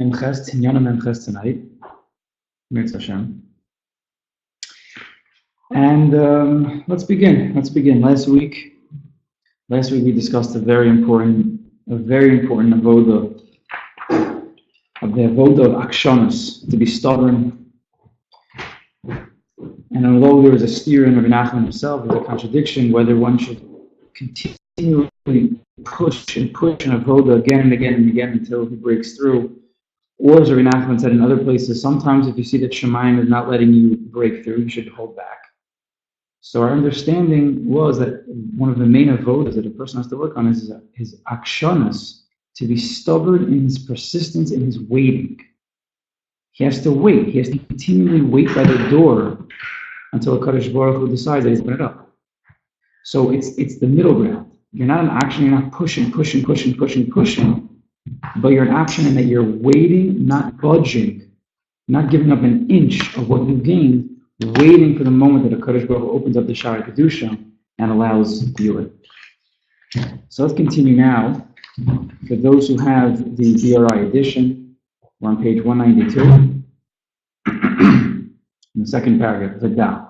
Memches Tinyana Memches tonight. Mirz Hashem. And let's begin. Last week we discussed a very important avoda of the avoda of akshanos, to be stubborn. And although there was a steer in Rabbi Nachman himself, there's a contradiction whether one should continually push an avoda again and again and again until he breaks through. Or as Rabbi Nachman said in other places, sometimes if you see that Shemayim is not letting you break through, you should hold back. So our understanding was that one of the main avodas that a person has to work on is his akshanas, to be stubborn in his persistence, in his waiting. He has to wait. He has to continually wait by the door until HaKadosh Baruch Hu decides that he's opened it up. So it's the middle ground. You're not in action, you're not pushing, but you're in action in that you're waiting, not budging, not giving up an inch of what you've gained, waiting for the moment that HaKadosh Baruch Hu opens up the Sha'ar Kedusha and allows you it. So let's continue now. For those who have the BRI edition, we're on page 192, in the second paragraph, V'da.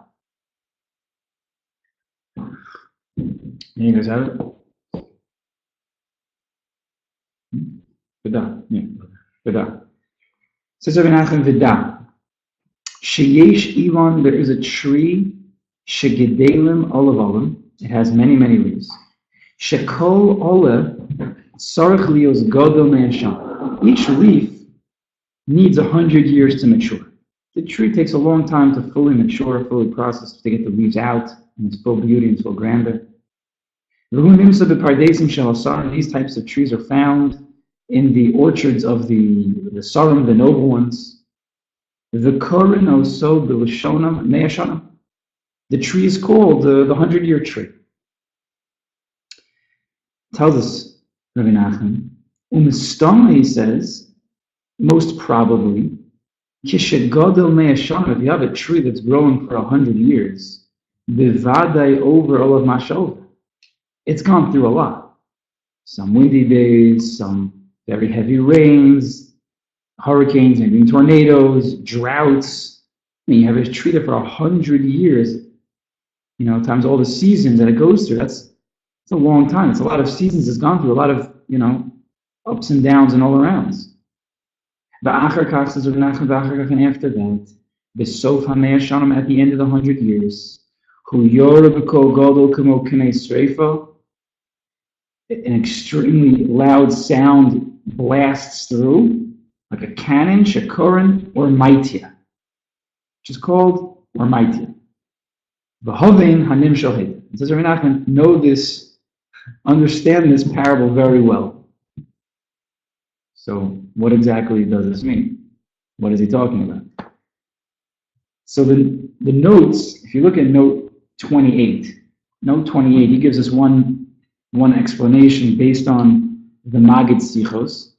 You guys have it? V'da, yeah, V'da. Says Rabbi Nachman, V'da. Sheyesh Ivan, there is a tree, Shegedelim Olav, it has many leaves. Shekol Olav, Sarach Lios Godel Me'asham. Each leaf needs 100 years to mature. The tree takes a long time to fully mature, fully process, to get the leaves out in its full beauty and its full grandeur. These types of trees are found in the orchards of the Sarim, the noble ones. The Korin also the Lashonam Me'asham. The tree is called the 100-year tree. Tells us Rabbi Nachman, he says, most probably, Kishegadol Me'asham, if you have a tree that's growing for 100 years, Bivadai over all of Mashov, it's gone through a lot. Some windy days, some very heavy rains, hurricanes, maybe tornadoes, droughts. I mean, you have a tree there for 100 years, times all the seasons that it goes through. It's a long time. It's a lot of seasons it's gone through, a lot of, ups and downs and all arounds. And after that, Besof HaMe'ashanim, at the end of the 100 years, an extremely loud sound blasts through, like a cannon, Shekorin, or Maitia, which is called, or Maitia. V'hovin hanim shohed. It says, Rabbi Nachman, know this, understand this parable very well. So, what exactly does this mean? What is he talking about? So the notes, if you look at note 28, he gives us one explanation based on the Magid Sichos.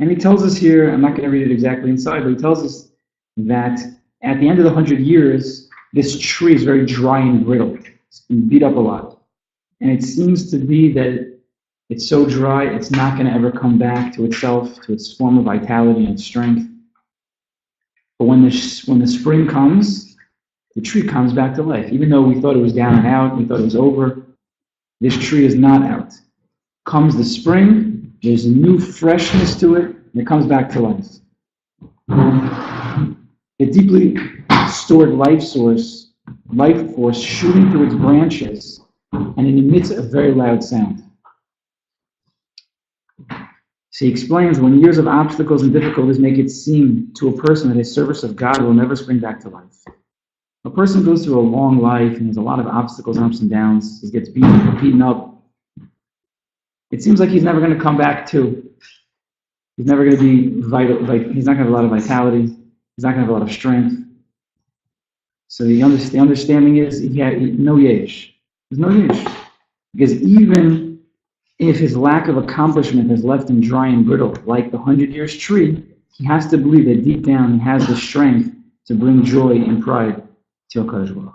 And he tells us here, I'm not going to read it exactly inside, but he tells us that at the end of the 100 years, this tree is very dry and brittle. It's been beat up a lot. And it seems to be that it's so dry, it's not going to ever come back to itself, to its former vitality and strength. But when the spring comes, the tree comes back to life. Even though we thought it was down and out, we thought it was over, this tree is not out. Comes the spring, there's a new freshness to it, and it comes back to life. A deeply stored life force shooting through its branches, and it emits a very loud sound. So he explains, when years of obstacles and difficulties make it seem to a person that his service of God will never spring back to life. A person goes through a long life and there's a lot of obstacles, ups and downs. He gets beaten up. It seems like he's never going to come back to. He's never going to be vital. He's not going to have a lot of vitality. He's not going to have a lot of strength. So the understanding is no yesh. There's no yesh. Because even if his lack of accomplishment has left him dry and brittle, like the 100 years tree, he has to believe that deep down he has the strength to bring joy and pride to HaKadosh Baruch Hu.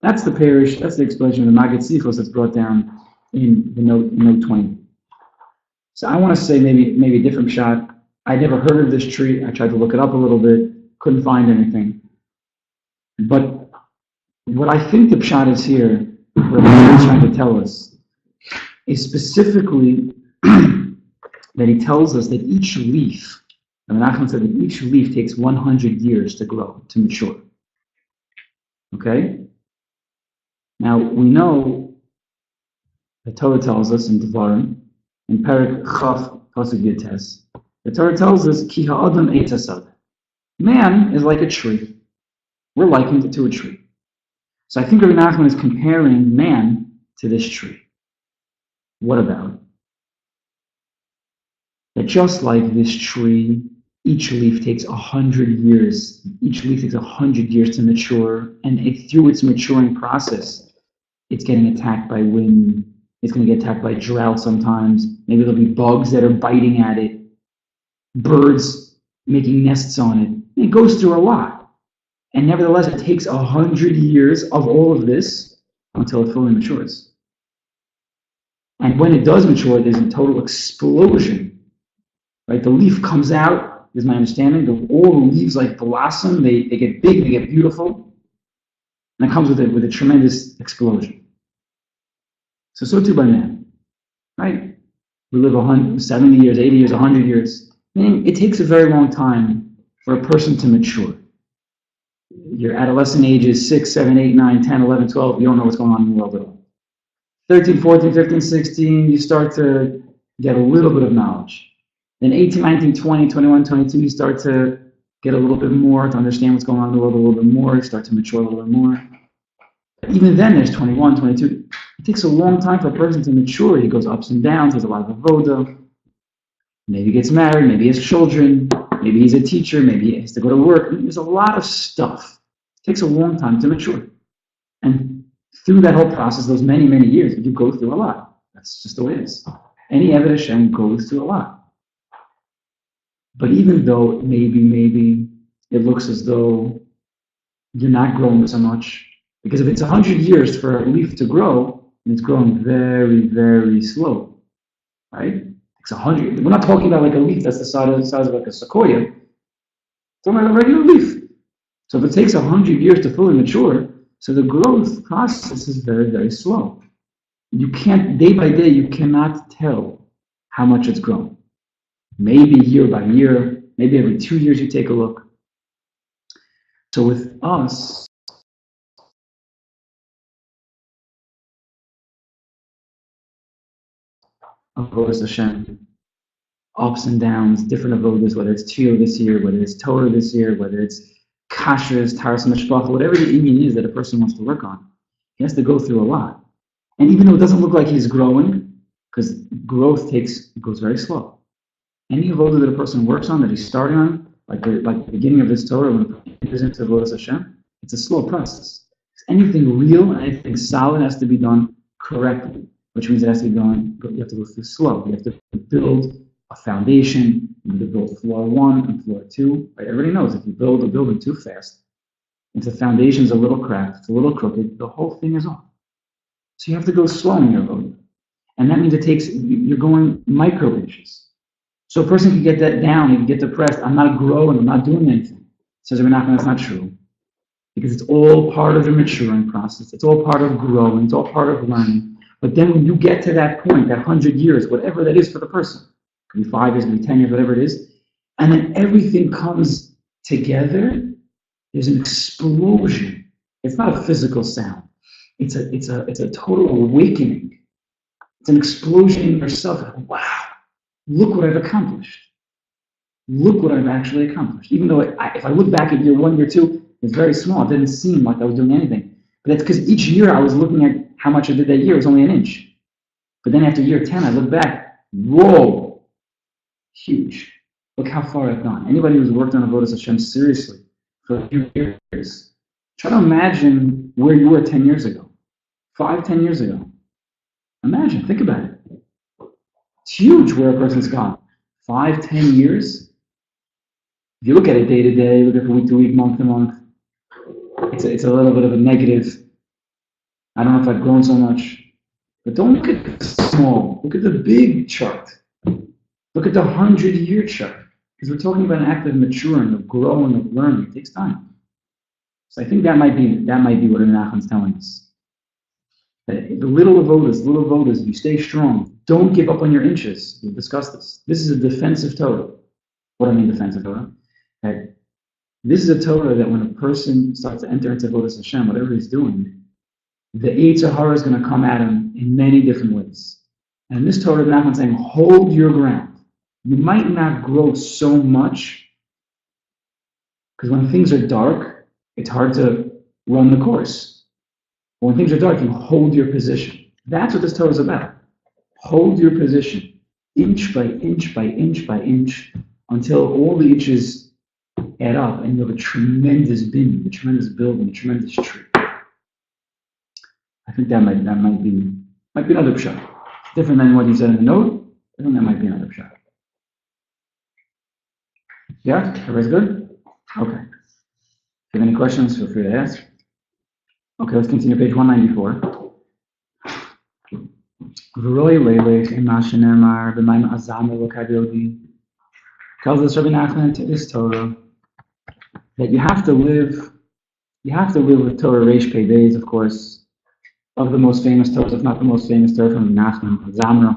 That's the parish, that's the explanation of the Magid Sichos that's brought down in the note 20. So I want to say maybe a different shot. I never heard of this tree. I tried to look it up a little bit, couldn't find anything. But what I think the pshat is here, what Rebbe is trying to tell us, is specifically that he tells us that each leaf, and Nachman said that each leaf takes 100 years to grow, to mature. Okay? Now, we know the Torah tells us in Devarim, in Perek Chaf Pasuk Yates, the Torah tells us, Ki ha'adam eitz hasad. Man is like a tree. We're likened it to a tree. So I think Rabbi Nachman is comparing man to this tree. What about? That just like this tree, each leaf takes 100 years. Each leaf takes 100 years to mature, and through its maturing process, it's getting attacked by wind. It's going to get attacked by drought sometimes. Maybe there'll be bugs that are biting at it, birds making nests on it. And it goes through a lot. And nevertheless, it takes 100 years of all of this until it fully matures. And when it does mature, there's a total explosion. Right? The leaf comes out, is my understanding. All the leaves like blossom, they get big, they get beautiful. And it comes with a tremendous explosion. So too by man. Right? We live 70 years, 80 years, 100 years. Meaning it takes a very long time for a person to mature. Your adolescent ages 6, 7, 8, 9, 10, 11, 12, you don't know what's going on in the world at all. 13, 14, 15, 16, you start to get a little bit of knowledge. Then 18, 19, 20, 21, 22, you start to get a little bit more, to understand what's going on in the world a little bit more, you start to mature a little bit more. Even then, there's 21, 22. It takes a long time for a person to mature. He goes ups and downs, has a lot of avoda. Maybe he gets married, maybe he has children, maybe he's a teacher, maybe he has to go to work. There's a lot of stuff. It takes a long time to mature. And through that whole process, those many, many years, you go through a lot. That's just the way it is. Any Eved Hashem goes through a lot. But even though maybe it looks as though you're not growing so much, because if it's 100 years for a leaf to grow, and it's growing very, very slow, right? It's 100. We're not talking about like a leaf that's the size of like a sequoia. It's talking about a regular leaf. So if it takes 100 years to fully mature, so the growth process is very, very slow. You can't, day by day, you cannot tell how much it's grown. Maybe year by year, maybe every 2 years you take a look. So with us, avodas Hashem, ups and downs, different avodas, whether it's Tefillah this year, whether it's Torah this year, whether it's Kashrus, Taras Mishpacha, whatever the inyan is that a person wants to work on, he has to go through a lot. And even though it doesn't look like he's growing, because growth goes very slow. Any avodah that a person works on, that he's starting on, like the beginning of this Torah, when he enters into avodas Hashem, it's a slow process. Anything real, anything solid has to be done correctly, which means it has to be done, you have to go through slow. You have to build a foundation, you have to build floor 1 and floor 2. Right? Everybody knows if you build a building too fast, if the foundation's a little cracked, it's a little crooked, the whole thing is off. So you have to go slow in your avodah. And that means you're going micro inches. So a person can get that down, he can get depressed, I'm not growing, I'm not doing anything. Says Rebbe Nachman, that's not true. Because it's all part of the maturing process, it's all part of growing, it's all part of learning. But then when you get to that point, that 100 years, whatever that is for the person, it could be 5 years, it could be 10 years, whatever it is, and then everything comes together, there's an explosion. It's not a physical sound. It's a total awakening. It's an explosion in yourself. Wow, look what I've accomplished. Look what I've actually accomplished. Even though if I look back at year 1, year 2, it's very small. It didn't seem like I was doing anything. But that's because each year I was looking at how much I did that year. It was only an inch. But then after year 10, I look back. Whoa, huge. Look how far I've gone. Anybody who's worked on avodas Hashem seriously for a few years, try to imagine where you were 10 years ago, 5, 10 years ago. Imagine, think about it. It's huge where a person's gone. 5, 10 years. If you look at it day to day, look at it week to week, month to month, it's a little bit of a negative. I don't know if I've grown so much. But don't look at the small. Look at the big chart. Look at the 100-year chart. Because we're talking about an act of maturing, of growing, of learning. It takes time. So I think that might be what Nachman's telling us. That the little avodas, you stay strong. Don't give up on your inches. We've discussed this. This is a defensive Torah. What do I mean defensive Torah? That this is a Torah that when a person starts to enter into avodas Hashem, whatever he's doing, the Yetzer Hara is going to come at him in many different ways. And this Torah, Nachman's saying, hold your ground. You might not grow so much, because when things are dark, it's hard to run the course. But when things are dark, you hold your position. That's what this Torah is about. Hold your position, inch by inch by inch by inch, until all the inches add up, and you have a tremendous binyan, a tremendous building, a tremendous tree. I think that might be another pshat. Different than what you said in the note. I think that might be another pshat. Yeah? Everybody's good? Okay. If you have any questions, feel free to ask. Okay, let's continue. Page 194. Tells us Rabbi Nachman to this Torah that you have to live with Torah Reish Pei Beis, of course, of the most famous Torahs, if not the most famous Torah from Nachman, Zamra.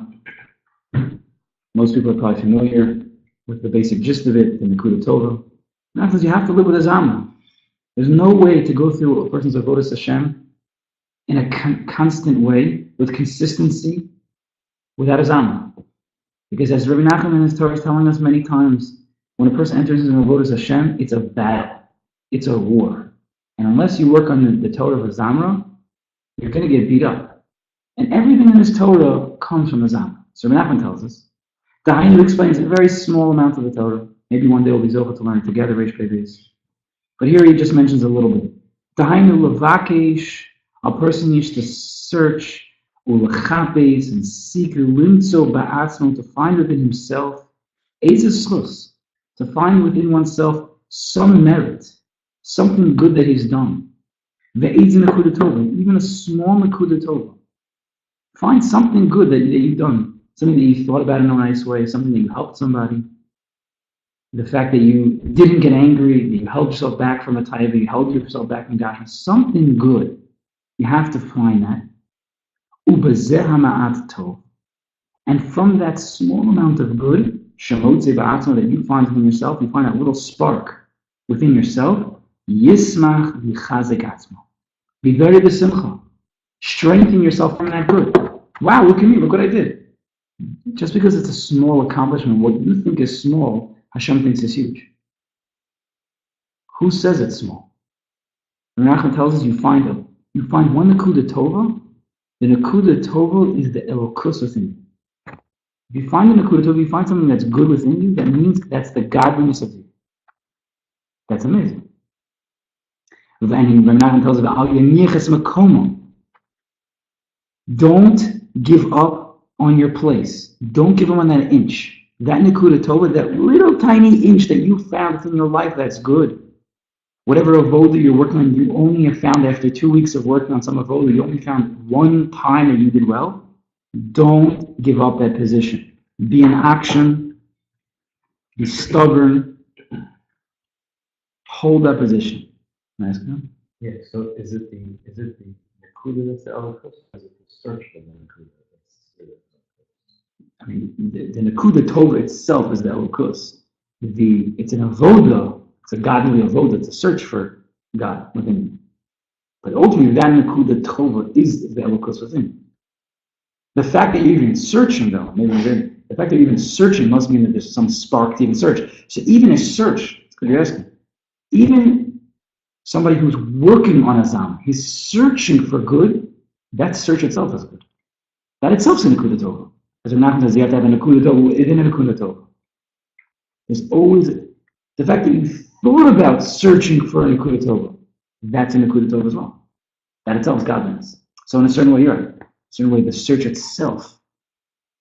Most people are probably familiar with the basic gist of it, the Likutey Moharan. That says you have to live with a Zamra. There's no way to go through a person's avodas Hashem in a constant way, with consistency, without a Zamra. Because as Rabbi Nachman in his Torah is telling us many times, when a person enters into avodas Hashem, it's a battle. It's a war. And unless you work on the Torah of a Zamra, you're going to get beat up. And everything in this Torah comes from the Zamra. So Rabbi Nachman tells us. The Hainu explains a very small amount of the Torah. Maybe one day we'll be zochah to learn together, Reish Pei Beis. But here he just mentions a little bit. The Hainu levakesh, a person used to search, ulechapes, and seek, limtzo ba'atzmo, to find within himself, ezes, to find within oneself some merit, something good that he's done. Ve'ezin nekuda tova, even a small nekuda tova. Find something good that you've done, something that you thought about in a nice way, something that you helped somebody. The fact that you didn't get angry, that you held yourself back from a taiva, you held yourself back from Gashma, something good. You have to find that. Ubazeh hama'at tov. And from that small amount of good, shemotze ba'atzmo, that you find within yourself, you find that little spark within yourself, yismach v'chazek atzmo. Be very b'simcha. Strengthen yourself from that good. Wow, look at me, look what I did. Just because it's a small accomplishment, what you think is small, Hashem thinks is huge. Who says it's small? Nachman tells us you find one nekuda tova. The nekuda tova is the elokus within you. If you find the nekuda tova, you find something that's good within you, that means that's the godliness of you. That's amazing. And Nachman tells us about don't give up on your place. Don't give up on that inch. That nekuda tova, that little tiny inch that you found within your life, that's good. Whatever avoda you're working on, you only have found after 2 weeks of working on some avoda, you only found one time that you did well. Don't give up that position. Be in action. Be stubborn. Hold that position. Nice, good? Yeah. So is it the nekuda that's the elokus, or is it the search for the nekuda? I mean, the nekuda tova itself is the elokus. It's an avoda. It's a godly avoda. It's a search for God within you. But ultimately, that nekuda tova is the elokus within you. The fact that you're even searching, though, the fact that you're even searching must mean that there's some spark to even search. So even a search, that's what you're asking. Even somebody who's working on a zam, he's searching for good. That search itself is good. That itself is a nekuda tova. As Nachman says, you have to have a nekuda tova within a nekuda tova. There's always the fact that you thought about searching for a nekuda tova. That's a nekuda tova as well. That itself is godliness. So in a certain way, you're right. In a certain way, the search itself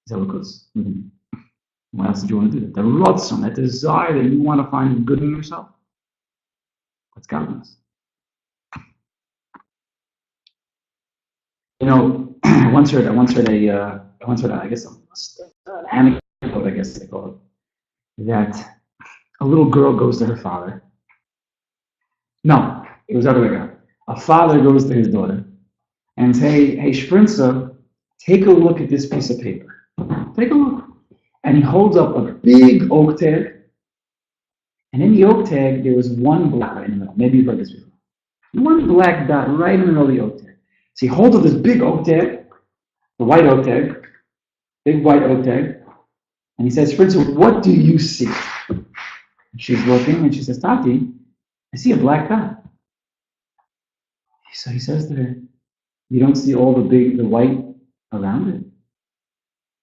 is elokus within you. What else did you want to do? The ratzon, that desire that you want to find good in yourself, that's godliness. You know, I once heard an anecdote, I guess they call it, that a little girl goes to her father. No, it was the other way around. A father goes to his daughter and says, hey, Sprinza, take a look at this piece of paper. Take a look. And he holds up a big oak tag. And in the oak tag, there was one black right in the middle. Maybe you've heard this before. One black dot right in the middle of the oak tag. So he holds up this big oak tag, the white oak tag, big white oak tag, and he says, Sprinza, what do you see? And she's looking and she says, Tati, I see a black dot. So he says to her, you don't see all the white around it?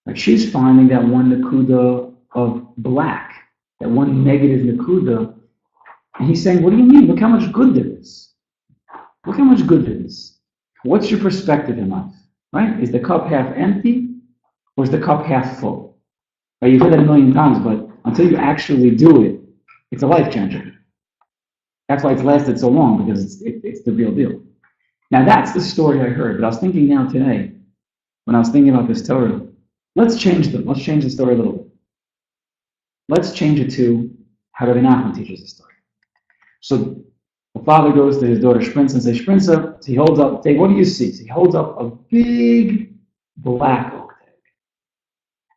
Like she's finding that one nakuda of black, that one negative nakuda, and he's saying, what do you mean? Look how much good there is. Look how much good there is. What's your perspective in life? Right? Is the cup half empty or is the cup half full? Right? You've heard that a million times, but until you actually do it, it's a life changer. That's why it's lasted so long, because it's the real deal. Now that's the story I heard, but I was thinking now today, when I was thinking about this Torah, let's change the story a little bit. Let's change it to how Rebbe Nachman teaches the story. So the father goes to his daughter Sprinza and says, Sprinza, so he holds up, what do you see? So he holds up a big black oak tag.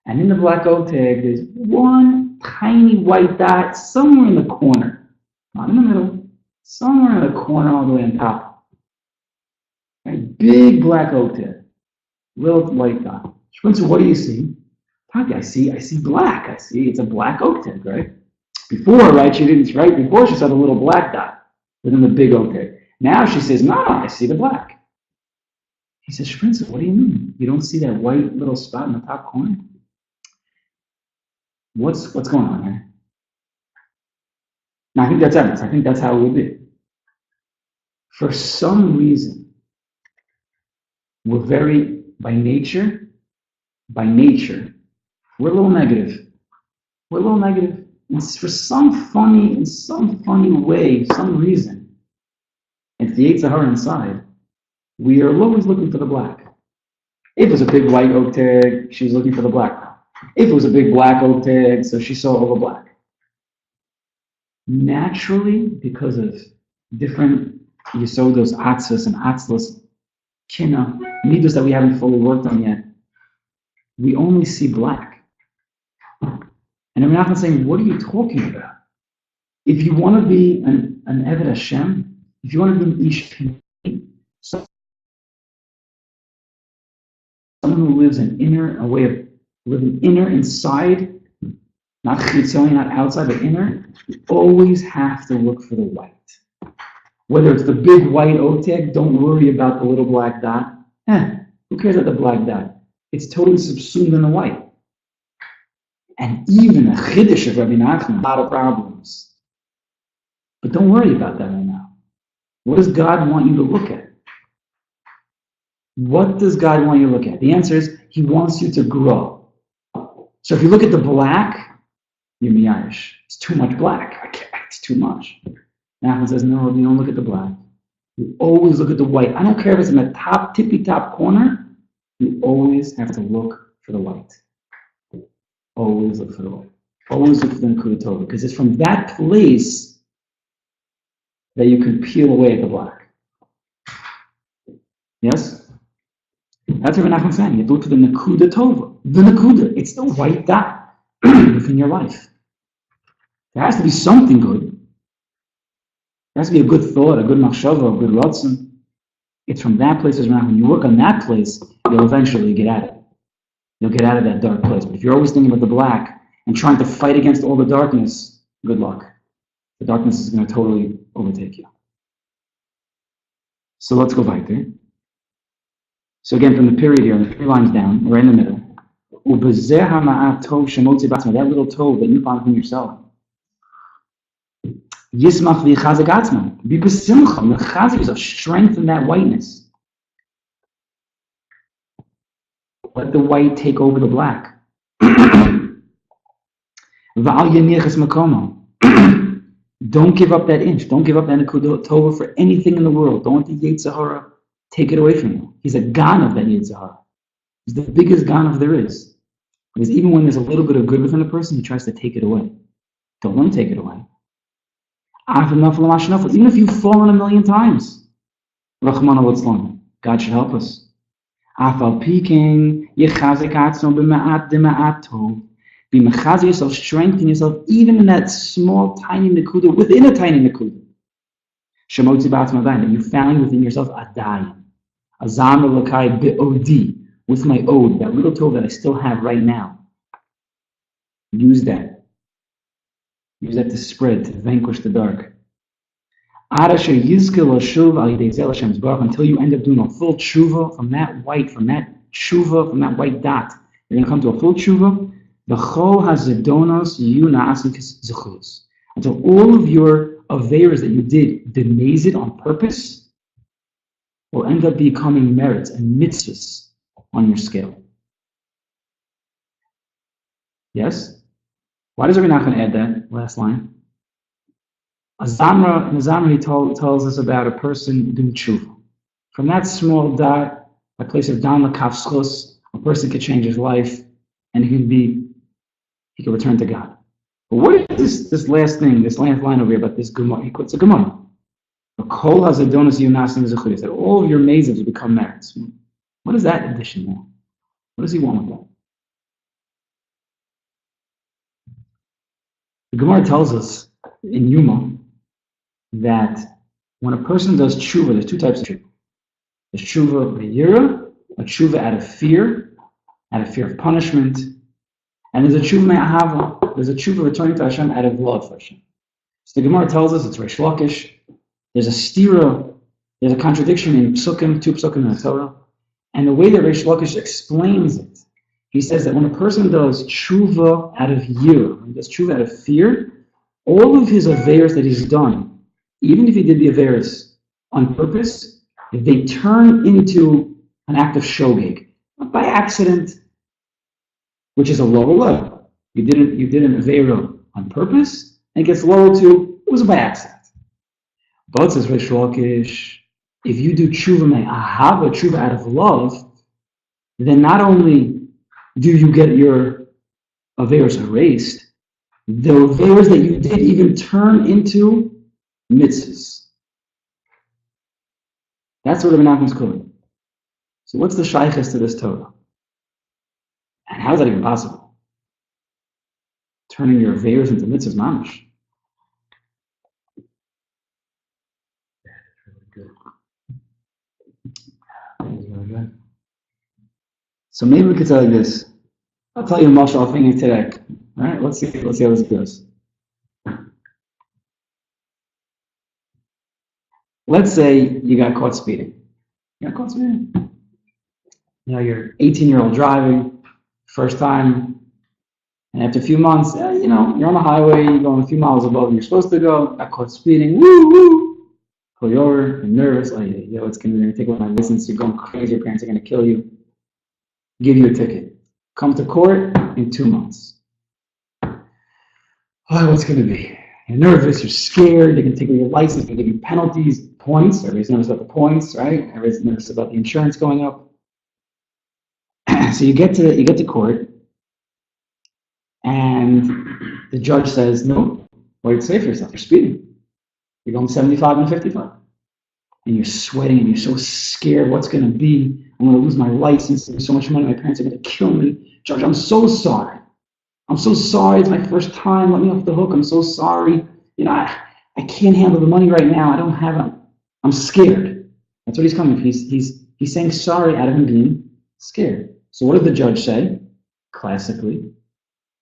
And in the black oak tag, there's one tiny white dot somewhere in the corner. Not in the middle, somewhere in the corner all the way on top. A big black oak tag, little white dot. Sprinza, what do you see? Tati, I see black. I see it's a black oak tag, right? Before, right, she didn't, right? Before she saw the little black dot within the big oak tag. Now she says, no, I see the black. He says, Sprinza, what do you mean? You don't see that white little spot in the top corner? What's going on here? Now, I think that's evidence. I think that's how it would be. For some reason, we're very, by nature, we're a little negative. We're a little negative. And for some funny way, some reason, it's the Yetzer Hara inside, we are always looking for the black. If it was a big white oak tag, she was looking for the black. If it was a big black oak tag, so she saw all the black. Naturally, because of different Yesodos, Atzvos and Atzlos, Kina, midos that we haven't fully worked on yet, we only see black. And I'm not saying, what are you talking about? If you want to be an Eved Hashem, if you want to be an Ish Pnei, someone who lives a way of living inner, inside, not chitzoni, not outside, but inner, you always have to look for the white. Whether it's the big white oak tag, don't worry about the little black dot. Who cares about the black dot? It's totally subsumed in the white. And even a chiddush of Rabbi Nachman, a lot of problems. But don't worry about that right now. What does God want you to look at? What does God want you to look at? The answer is, He wants you to grow. So if you look at the black, you're miyash. It's too much black. It's too much. Nachman says, no, you don't look at the black. You always look at the white. I don't care if it's in the top, tippy-top corner. You always have to look for the white. Always look for the white. Always look for the Likutey Moharan, because it's from that place that you can peel away at the black. Yes? That's what Nachman's saying. You have to look for the Likutey Moharan. The Nakuda. It's the white dot within your life. There has to be something good. There has to be a good thought, a good machshava, a good ratzon. It's from that place, when you work on that place, you'll eventually get at it. You'll get out of that dark place. But if you're always thinking about the black and trying to fight against all the darkness, good luck. The darkness is going to totally overtake you. So let's go back there. So again, from the period here, 3 lines down, right in the middle. That little tov that you found from yourself. Yismach v'chazek atzman. Be besimcha. Mechazek yourself. Strengthen that whiteness. Let the white take over the black. V'al yenichas makomo. Don't give up that inch. Don't give up that Likutey Moharan for anything in the world. Don't let the Yetzer Hara take it away from you. He's a gan of that Yetzer Hara. He's the biggest gan of there is. Because even when there's a little bit of good within a person, he tries to take it away. Don't let him take it away. Even if you've fallen 1,000,000 times, God should help us. Be mechazi yourself, strengthen yourself, even in that small, tiny nekuda, within a tiny nekuda. That you found within yourself adayim, azam elokai be'odi, with my ode, that little tool that I still have right now. Use that. Use that to spread, to vanquish the dark. Until you end up doing a full tshuva from that white dot. You're going to come to a full tshuva. Until all of your aveiros that you did benazed on purpose will end up becoming merits and mitzvahs on your scale. Yes? Why does Rebbe Nachman add that last line? In Zamra, he tells us about a person doing tshuva. From that small dot, a place of dan l'kafschus, a person could change his life, and he can return to God. But what is this last thing, this last line over here about this Gemara? He quotes a Gemara. That all of your mazes will become merits. What is that addition there? What does he want with that? The Gemara tells us in Yuma that when a person does tshuva, there's two types of tshuva. There's tshuva b'yira, a tshuva out of fear of punishment, and there's a tshuva me'ahava, there's a tshuva returning to Hashem out of love for Hashem. So the Gemara tells us it's Reish Lakish. There's a stira, there's a contradiction in psukim, two psukim in the Torah, and the way that Reish Lakish explains it, he says that when a person does tshuva out of yira, when he does tshuva out of fear, all of his aveiros that he's done, even if he did the aveiros on purpose, they turn into an act of shogeg, by accident, which is a lower level. You did an aveiro on purpose, and it gets lower to it was by accident. But says Reish Lakish, if you do tshuva me'ahava, tshuva out of love, then not only do you get your aveiros erased, the aveiros that you did even turn into mitzvahs. That's what Rebbe Nachman's calling. So what's the shaykhus to this Torah? And how is that even possible? Turning your aveiros into mitzvahs mamash. So maybe we could tell you this. I'll tell you a mashal thing today. All right, let's see how this goes. Let's say you got caught speeding. You got caught speeding. You know, you're 18-year-old driving, first time, and after a few months, you're on the highway, you're going a few miles above where you're supposed to go, got caught speeding, woo! Pull you over, you're nervous, it's going to take away my license, you're going crazy, your parents are going to kill you, give you a ticket. Come to court in 2 months. What's going to be? You're nervous, you're scared, they're going to take away your license, they're going to give you penalties, points, everybody's nervous about the points, right? Everybody's nervous about the insurance going up. So you get to court, and the judge says, no, what did you say for yourself? You're speeding. You're going 75 and 55. And you're sweating, and you're so scared, what's going to be? I'm going to lose my license, there's so much money, my parents are going to kill me. Judge, I'm so sorry. I'm so sorry, it's my first time, let me off the hook, I'm so sorry. I can't handle the money right now, I don't have it. I'm scared. That's what he's coming for. He's saying sorry out of him being scared. So what did the judge say? Classically,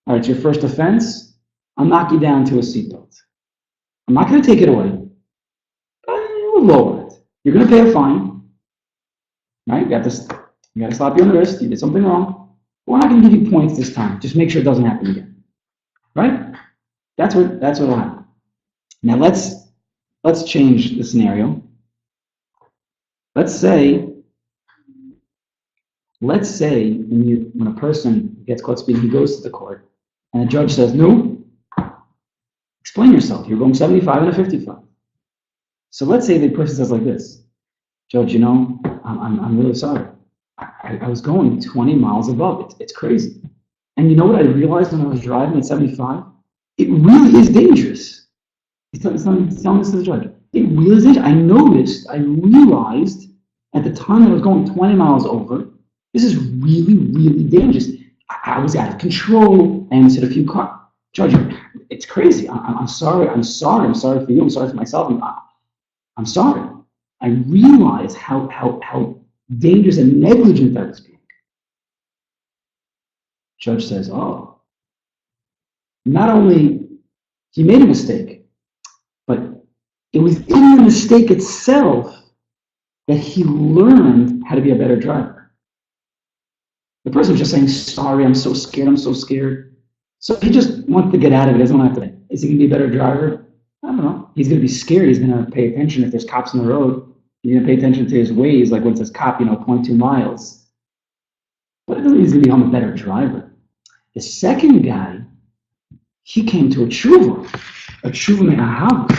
all right, it's your first offense, I'll knock you down to a seatbelt. I'm not going to take it away, but we'll lower it. You're going to pay a fine, right? You got to slap you on the wrist, you did something wrong. We're not going to give you points this time. Just make sure it doesn't happen again, right? That's what will happen. Now let's change the scenario. Let's say when a person gets caught speeding, he goes to the court, and the judge says, no, explain yourself. You're going 75 and a 55. So let's say the person says like this, Judge, I'm really sorry. I was going 20 miles above. It's crazy. And you know what I realized when I was driving at 75? it really is dangerous. He's telling this to the judge. It really is dangerous. I realized at the time that I was going 20 miles over, this is really, really dangerous. I was out of control. I almost hit a few cars. Judge, it's crazy. I'm sorry. I'm sorry for you. I'm sorry for myself. I'm sorry. I realized how dangerous and negligent I was being. Judge says, oh, not only he made a mistake, but it was in the mistake itself that he learned how to be a better driver. The person was just saying, sorry, I'm so scared. So he just wants to get out of it. He doesn't want to have to. Is he going to be a better driver? I don't know. He's going to be scared. He's going to pay attention if there's cops on the road. He's going to pay attention to his ways, like when it says cop, 0.2 miles. But it doesn't mean he's going to become a better driver. The second guy, he came to a tshuva me'ahav,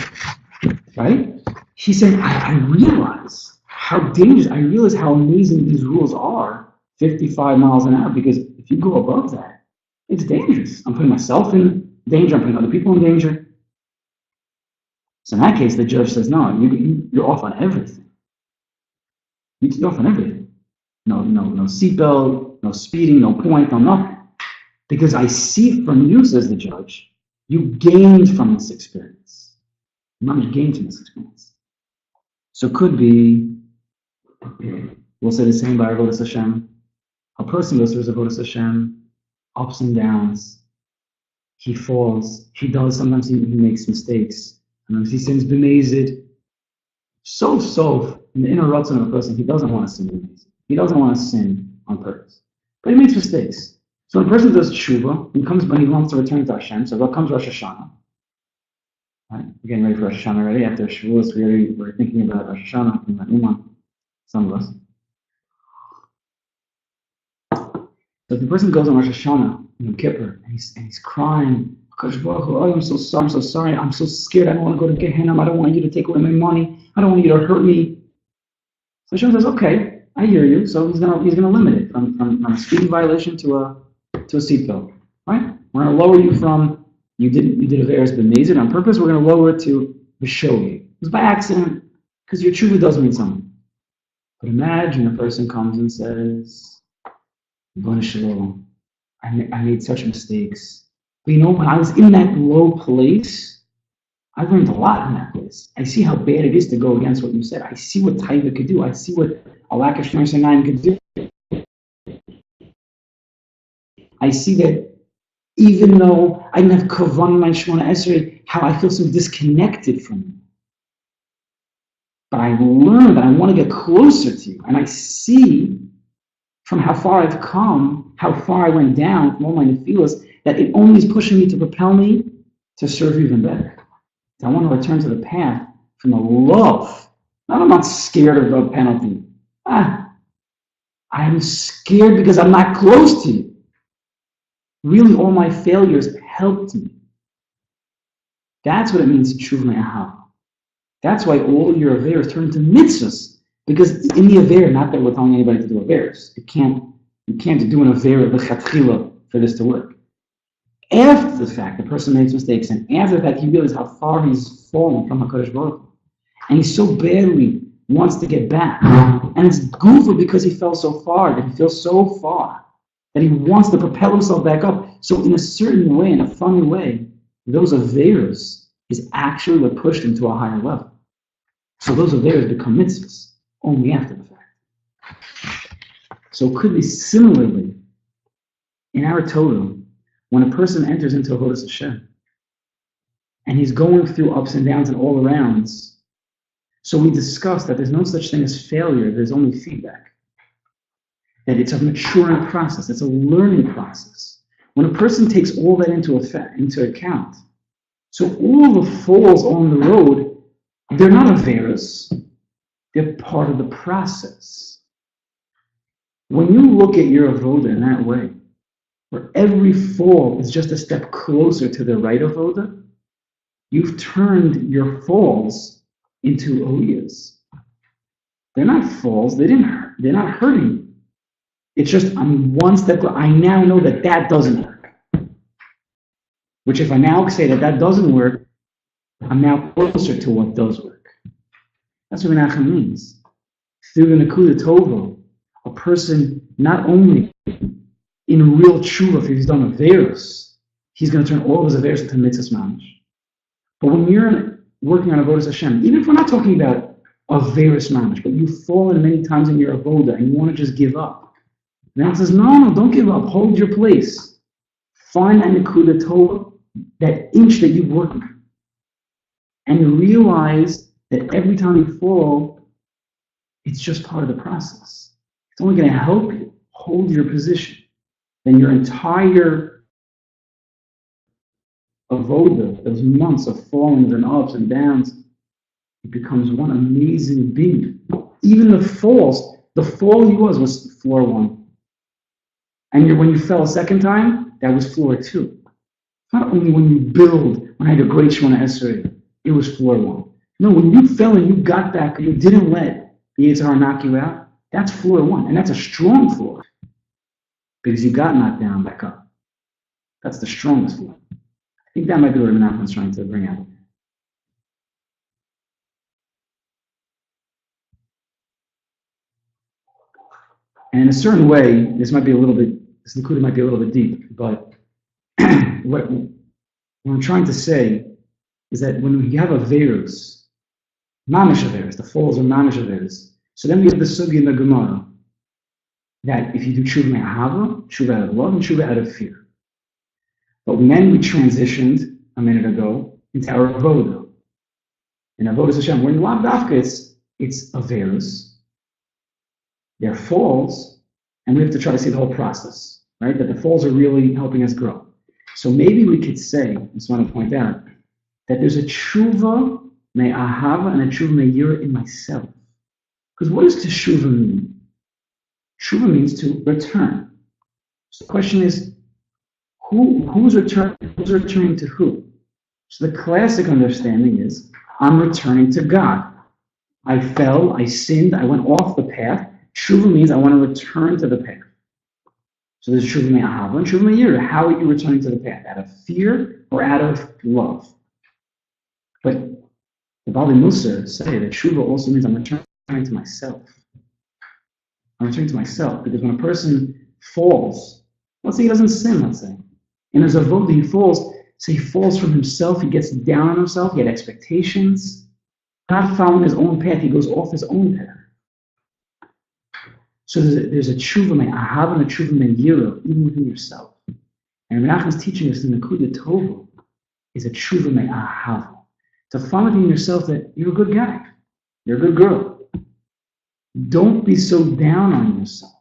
right? He said, I realize how dangerous, I realize how amazing these rules are, 55 miles an hour, because if you go above that, it's dangerous. I'm putting myself in danger, I'm putting other people in danger. So in that case, the judge says, no, you're off on everything. You're off on everything. No seatbelt, no speeding, no point, no nothing. Because I see from you, says the judge, you gained from this experience. You not gained from this experience. So it could be, we'll say the same by Avodas Hashem. A person goes through his Avodas Hashem, ups and downs. He falls. He does. Sometimes he makes mistakes. Sometimes he sins b'mezid. So, in the inner ratzon of a person, he doesn't want to sin b'mezid. He doesn't want to sin on purpose. But he makes mistakes. So when a person does tshuva, when he wants to return to Hashem, so what comes Rosh Hashanah? Right? We're getting ready for Rosh Hashanah already. After Shavuos, we're thinking about Rosh Hashanah, thinking about Iman, some of us. So if the person goes on Rosh Hashanah, Yom Kippur, and he's crying, oh, I'm so sorry, I'm so scared, I don't want to go to Gehenna, I don't want you to take away my money, I don't want you to hurt me. So Hashem says, okay, I hear you. So he's gonna limit it from a speeding violation to a seatbelt, right? We're gonna lower you from you did a veris b'mezid on purpose. We're gonna lower it to b'shogi. It was by accident because your tshuva does mean something. But imagine a person comes and says, I made such mistakes. But when I was in that low place, I learned a lot in that place. I see how bad it is to go against what you said. I see what taiva could do. I see what a lack of shneir could do. I see that even though I didn't have kavan in my shmona esrei, how I feel so disconnected from you. But I learned that I want to get closer to you. And I see from how far I've come, how far I went down from all my nefilas, that it only is pushing me to propel me to serve you even better. I want to return to the path from the love. I'm not scared of a penalty. I'm scared because I'm not close to you. Really, all my failures helped me. That's what it means, tshuva me'ahav. That's why all your averos turn into mitzvahs. Because in the aver, not that we're telling anybody to do averos. You can't do an aver l'chatchila for this to work. After the fact, the person makes mistakes, and after that, he realizes how far he's fallen from HaKadosh Baruch Hu. And he so badly wants to get back. And it's goofy because he fell so far, that he feels so far, that he wants to propel himself back up. So in a certain way, in a funny way, those averos is actually what pushed him to a higher level. So those averos become mitzvahs only after the fact. So it could be similarly in our Torah, when a person enters into Avodas Hashem, and he's going through ups and downs and all arounds, so we discussed that there's no such thing as failure, there's only feedback. That it's a maturing process, it's a learning process. When a person takes all that into account, so all the falls on the road, they're not averos, they're part of the process. When you look at your avoda in that way, where every fall is just a step closer to the right avoda, you've turned your falls into aliyahs. They're not falls, they're not hurting you. It's just I'm one step closer. I now know that doesn't hurt. Which if I now say that doesn't work, I'm now closer to what does work. That's what Nachman means. Through the Nekuda Tova, a person not only in real tshuva, if he's done a verus, he's going to turn all of his averos into mitzvahs mamish. But when you're working on avodas Hashem, even if we're not talking about averos mamish, but you've fallen many times in your avoda and you want to just give up, now it says, no, don't give up. Hold your place. Find that Nekuda Tova, that inch that you've worked, and realize that every time you fall, it's just part of the process. It's only going to help you hold your position. Then your entire avoda, those months of fallings and ups and downs, it becomes one amazing being. Even the fall you was floor one. And when you fell a second time, that was floor two. Not only when you build, when I had a great Shemona Esrei, it was floor one. No, when you fell and you got back and you didn't let the Yitzhar knock you out, that's floor one. And that's a strong floor. Because you got knocked down back up. That's the strongest floor. I think that might be what Nachman's trying to bring out. And in a certain way, this Nekuda might be a little bit deep, but what I'm trying to say is that when you have a verus, mamish averos, the falls are mamish averos. So then we have the sugi in the Gemara that if you do tshuva me'ahava, tshuva out of love, and tshuva out of fear. But then we transitioned a minute ago into our avoda. In avodas Hashem, when lav dafka, it's averos. They're falls, and we have to try to see the whole process, right? That the falls are really helping us grow. So maybe we could say, I just want to point out, that there's a tshuva me'ahava and a tshuva me'yira in myself. Because what does teshuva mean? Tshuva means to return. So the question is, who's returning to who? So the classic understanding is, I'm returning to God. I fell, I sinned, I went off the path. Tshuva means I want to return to the path. So there's tshuva me'ahava and tshuva me'yira. How are you returning to the path? Out of fear or out of love? But the Bali Musa say that tshuva also means I'm returning to myself. I'm returning to myself, because when a person falls, let's say he doesn't sin, let's say, and as a avoda he falls, so he falls from himself, he gets down on himself, he had expectations, not following his own path, he goes off his own path. So there's a tshuva me'ahava and a tshuva me'yira, even within yourself. And Nachman's teaching us the Nekuda Tova is a tshuva me'ahava. To find within yourself that you're a good guy, you're a good girl. Don't be so down on yourself.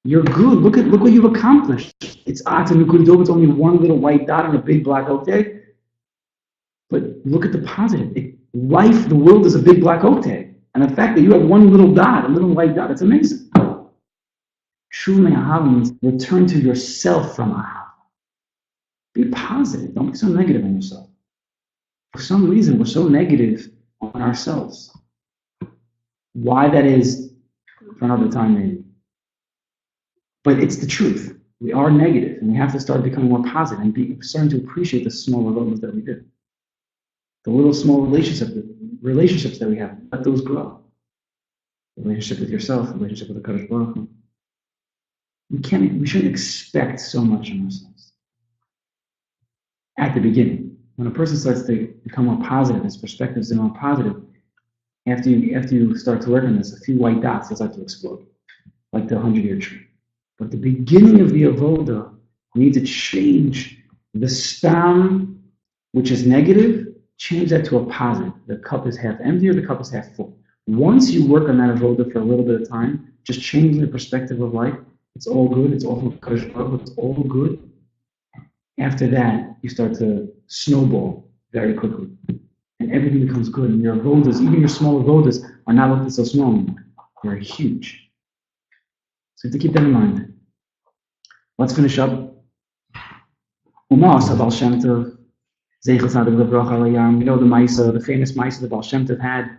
You're good. Look what you've accomplished. It's Ata Nekuda Tova. It's only one little white dot on a big black oak tag. But look at the positive. The world is a big black oak tag. And the fact that you have one little dot, a little white dot, it's amazing. Tshuva me'ahava means return to yourself from ahava. Be positive. Don't be so negative on yourself. For some reason, we're so negative on ourselves. Why that is, for another time maybe. But it's the truth. We are negative, and we have to start becoming more positive and starting to appreciate the small avodas that we do. The little small relationships that we have, let those grow. Relationship with yourself, relationship with the Kadosh Baruch Hu. We shouldn't expect so much from ourselves. At the beginning, when a person starts to become more positive, his perspectives are more positive, after you start to work on this, a few white dots start to explode, like the 100-year tree. But the beginning of the avoda, we need to change the stam, which is negative, change that to a positive. The cup is half empty or the cup is half full. Once you work on that avoda for a little bit of time, just changing the perspective of life, it's all good, it's all from it's all good. After that, you start to snowball very quickly. And everything becomes good. And your avodas, even your small avodas, are not looking so small anymore. They're huge. So you have to keep that in mind. Let's finish up. We know the Maisa, the famous Maisa the Baal Shem Tov had,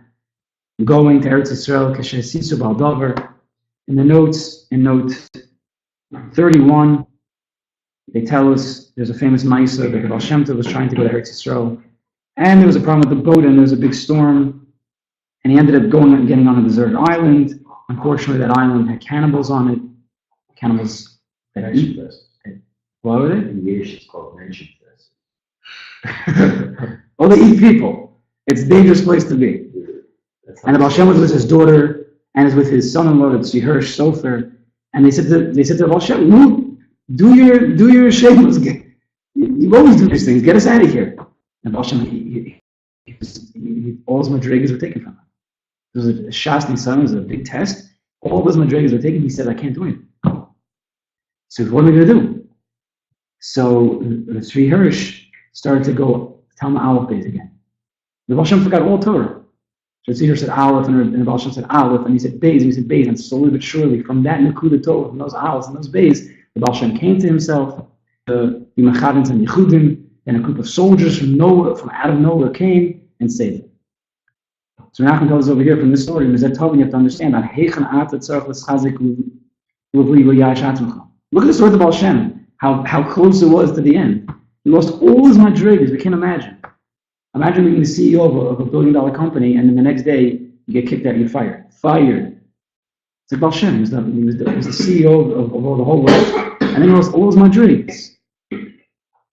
going to Eretz Yisrael, Keshesisu Baldover. In the notes, in note 31, They tell us there's a famous Maisa that the Baal Shem Tov was trying to go to Eretz Yisrael, and there was a problem with the boat, and there was a big storm, and he ended up going and getting on a deserted island. Unfortunately, that island had cannibals on it. Cannibals that eat. What were they? In Yiddish, it's called mention fest. Oh, they eat people. It's a dangerous place to be. And the Baal Shem was with his daughter and is with his son-in-law, the Tzvi Sofer, and they said to the Baal Shem, do your shameless. You always do these things. Get us out of here. And Baal Shem, all his madrigas were taken from him. There was a Shasni son, it was a big test. All those madrigas were taken. He said, I can't do anything. So what am I going to do? So the Tzvi Hirsch started to go tell him Aleph Beis again. The Baal Shem forgot all Torah. So the Tzvi Hirsch said Aleph, and the Baal Shem said Aleph, and he said Beis, and he said Beis, and slowly but surely, from that Nekuda Torah, from those Alephs and those Beis, the Baal Shem came to himself, the Machadins and Yechudim, and a group of soldiers from out of nowhere came and saved him. So Nachman tells us over here from this story, you have to understand that look at the story of the Baal Shem, how close it was to the end. He lost all his madrigas. We can't imagine. Imagine being the CEO of a $1 billion company, and then the next day you get kicked out, you get fired. Fired. It's like Baal Shem. He was the CEO of the whole world, and then he lost all his madrigas.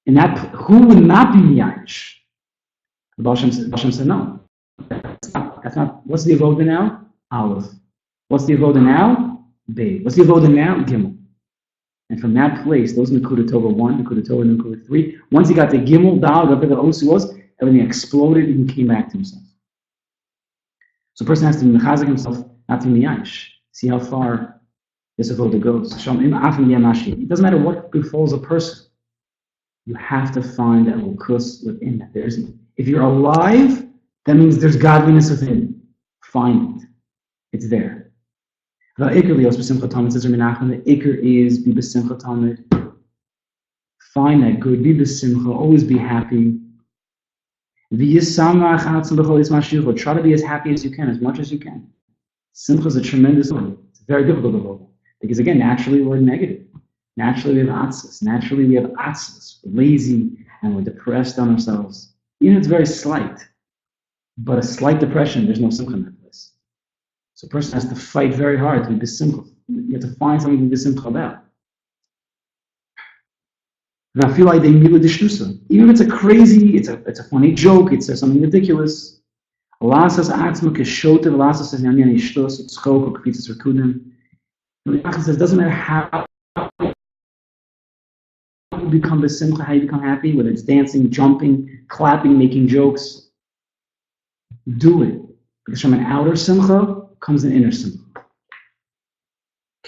And that, who would not be miyayish? The Baal Shem said no. That's not. What's the avoda now? Aleph. What's the avoda now? Beis. What's the avoda now? Gimel. And from that place, those Nekuda Tova 1, Nekuda Tova, Nekuda 3, once he got to Gimel, Dal, whatever the Osu was, everything exploded and he came back to himself. So a person has to be mechazik himself, not to be miyayish. See how far this avoda goes. It doesn't matter what befalls a person. You have to find that lukus within that. If you're alive, that means there's godliness within. Find it. It's there. The Iker says the Iker is be b'simcha tamid. Find that good. Be b'simcha. Always be happy. Try to be as happy as you can, as much as you can. Simcha is a tremendous word. It's very difficult to hold. Because again, naturally we're negative. Naturally we have atzis. Naturally we have atzis. We're lazy and we're depressed on ourselves. Even if it's very slight. But a slight depression, there's no simcha in that place. So a person has to fight very hard to be b'simcha. You have to find something to be b'simcha about. And I feel like even if it's a crazy, it's a funny joke, it's something ridiculous. Allah says, Allah says, it doesn't matter how you become b'simcha, how you become happy, whether it's dancing, jumping, clapping, making jokes. Do it. Because from an outer simcha comes an inner simcha.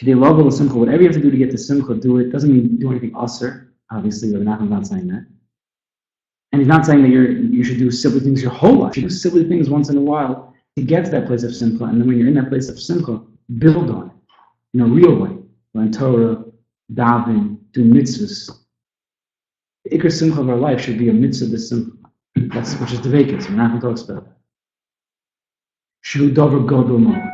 Whatever you have to do to get to simcha, do it. Doesn't mean do anything usher. Obviously, the Nachman's not saying that. And he's not saying that you should do silly things your whole life. You should do silly things once in a while to get to that place of simcha. And then when you're in that place of simcha, build on it in a real way. Learn Torah, daven, do mitzvahs. The ikar simcha of our life should be a mitzvah b'simcha. That's which is the vacant. So Nachman talks about that. Shu davar gadol mahod.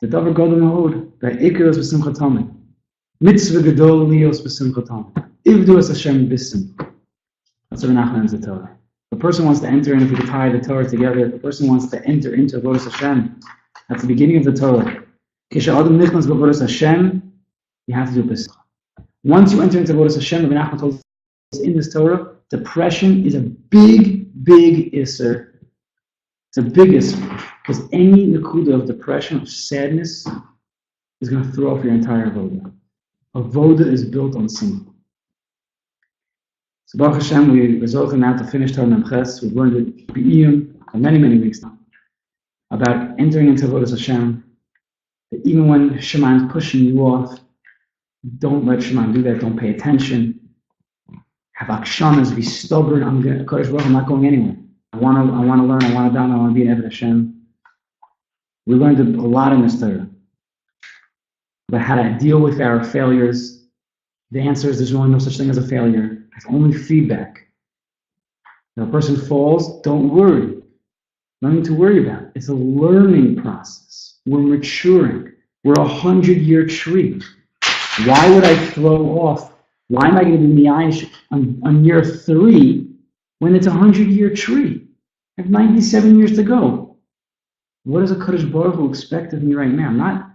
The davar gadol mahod. The ikar is b'simcha tamid. Mitzvah gadol lios b'simcha tamid. Ivdu es Hashem b'simcha. That's what Nachman is the Torah. The person wants to enter in, if we could tie the Torah together, the person wants to enter into Avodas Hashem. That's the beginning of the Torah. Kisha Adam nichnas b'Avodas Hashem, you have to do b'simcha. Once you enter into Avodas Hashem, Rabbi Nachman told us in this Torah, depression is a big, big isser. It's a big isser. Because any nekuda of depression, of sadness, is going to throw off your entire avoda. Avoda is built on simcha. So Baruch Hashem, we resolve now to finish Torah Memches. We've learned it for many, many weeks now, about entering into Avodas Hashem. That even when Shema is pushing you off, don't let Shema do that. Don't pay attention. Have akshanas, be stubborn. I'm not going anywhere. I want to learn. I want to daven. I want to be an Eved Hashem. We learned a lot in this Torah about how to deal with our failures. The answer is there's really no such thing as a failure. It's only feedback. If a person falls, don't worry. Nothing to worry about. It's a learning process. We're maturing. We're a 100-year tree. Why would I throw off Why am I going to be miyash on year 3 when it's a 100-year tree? I have 97 years to go. What does a Kadosh Baruch Hu expect of me right now? Not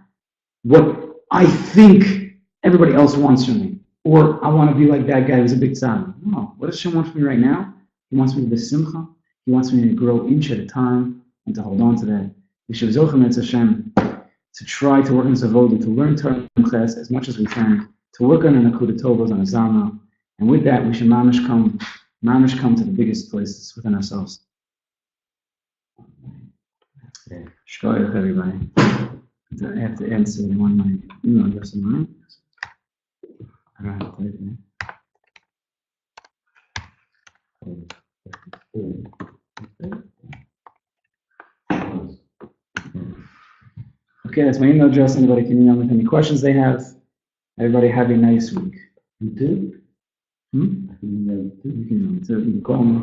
what I think everybody else wants from me, or I want to be like that guy who's a big tzaddik. No, what does Hashem want from me right now? He wants me to be simcha. He wants me to grow inch at a time and to hold on to that. We should zochem et Hashem to try to work in Zavoda, to learn Torah and Ches as much as we can, to work on an Nakuda Tovos, on a Zama, and with that we should mamish come to the biggest places within ourselves. Shkoyach, everybody. I have to answer my email address in mine. I don't have to put it in. Okay, that's my email address. Anybody can email me with any questions they have. Everybody have a nice week. You too? You can email me too. You can call me.